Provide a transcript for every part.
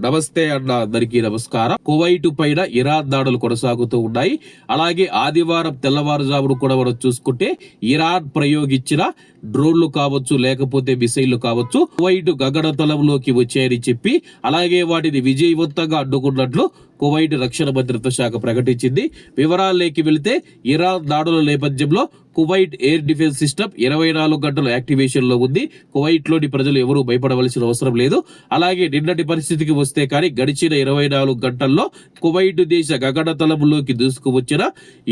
నమస్తే అన్న, అందరికీ నమస్కారం. కువైట్ పైన ఇరాన్ దాడులు కొనసాగుతూ ఉన్నాయి. అలాగే ఆదివారం తెల్లవారుజామును కూడా మనం చూసుకుంటే ఇరాన్ ప్రయోగించిన డ్రోన్లు కావచ్చు, లేకపోతే మిసైళ్లు కావచ్చు, కువైట్ గగనతలంలోకి వచ్చాయని చెప్పి, అలాగే వాటిని విజయవంతంగా అడ్డుకున్నట్లు కువైట్ రక్షణ మంత్రిత్వ శాఖ ప్రకటించింది. వివరాల్లోకి వెళితే ఇరాన్ దాడుల నేపథ్యంలో కువైట్ ఎయిర్ డిఫెన్స్ సిస్టమ్ 24 గంటలు యాక్టివేషన్ లో ఉంది. కువైట్ లోని ప్రజలు ఎవరూ భయపడవలసిన అవసరం లేదు. అలాగే నిన్నటి పరిస్థితికి వస్తే కానీ గడిచిన 24 గంటల్లో కువైట్ దేశ గగనతలంలోకి దూసుకువచ్చిన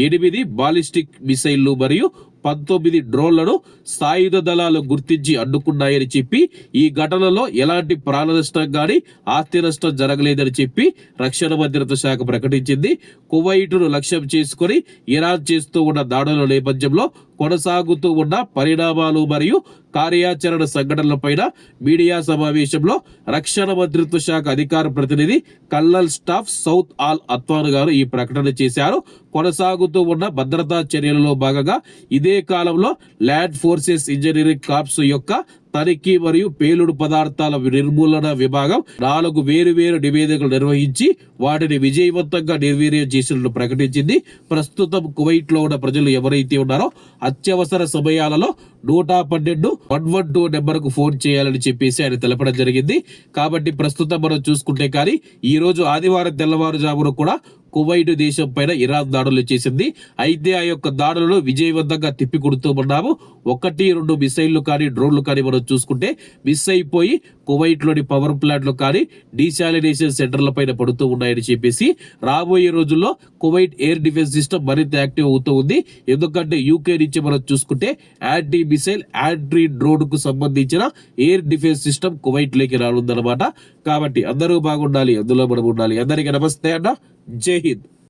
8 బాలిస్టిక్ మిసైళ్లు మరియు 19 డ్రోన్లను సాయుధ దళాలు గుర్తించి అడ్డుకున్నాయని చెప్పి, ఈ ఘటనలో ఎలాంటి ప్రాణ నష్టం గాని ఆస్తి నష్టం జరగలేదని చెప్పి రక్షణ మంత్రిత్వ శాఖ ప్రకటించింది. కువైటును లక్ష్యం చేసుకుని ఇరాన్ చేస్తూ ఉన్న దాడుల నేపథ్యంలో కొనసాగుతూ ఉన్న పరిణామాలు మరియు కార్యాచరణ సంఘటనలపైన మీడియా సమావేశంలో రక్షణ మంత్రిత్వ శాఖ అధికార ప్రతినిధి కల్నల్ స్టాఫ్ సౌత్ ఆల్ అత్వాన్ గారు ఈ ప్రకటన చేశారు. కొనసాగుతూ ఉన్న భద్రతా చర్యలలో భాగంగా ఇదే కాలంలో ల్యాండ్ ఫోర్సెస్ ఇంజనీరింగ్ కార్ప్స్ యొక్క తనిఖీ మరియు పేలుడు పదార్థాల నిర్మూలన విభాగం 4 వేరు నివేదికలు నిర్వహించి వాటిని విజయవంతంగా నిర్వీర్యం చేసినట్లు ప్రకటించింది. ప్రస్తుతం కువైట్ లో ఉన్న ప్రజలు ఎవరైతే ఉన్నారో అత్యవసర సమయాలలో 112 నెంబర్కు ఫోన్ చేయాలని చెప్పేసి ఆయన తెలపడం జరిగింది. కాబట్టి ప్రస్తుతం మనం చూసుకుంటే కానీ ఈ రోజు ఆదివారం తెల్లవారుజామున కూడా కువైట్ దేశం పైన ఇరాన్ దాడులు చేసింది. అయితే ఆ యొక్క దాడులను విజయవంతంగా తిప్పి కొడుతూ ఉన్నాము. 1-2 మిసైళ్లు కానీ డ్రోన్లు కానీ మనం చూసుకుంటే మిస్ అయిపోయి కువైట్ లోని పవర్ ప్లాంట్లు కానీ డీసాలినేషన్ సెంటర్ల పైన పడుతూ ఉన్నాయని చెప్పేసి, రాబోయే రోజుల్లో కువైట్ ఎయిర్ డిఫెన్స్ సిస్టమ్ మరింత యాక్టివ్ అవుతూ ఉంది. ఎందుకంటే యూకే నుంచి మనం చూసుకుంటే యాంటీ మిసైల్ యాంటీ డ్రోన్ కు సంబంధించిన ఎయిర్ డిఫెన్స్ సిస్టమ్ కువైట్ లోకి రానుందన్నమాట. కాబట్టి అందరూ బాగుండాలి, అందులో మనం ఉండాలి. అందరికీ నమస్తే అన్న, జై హింద్.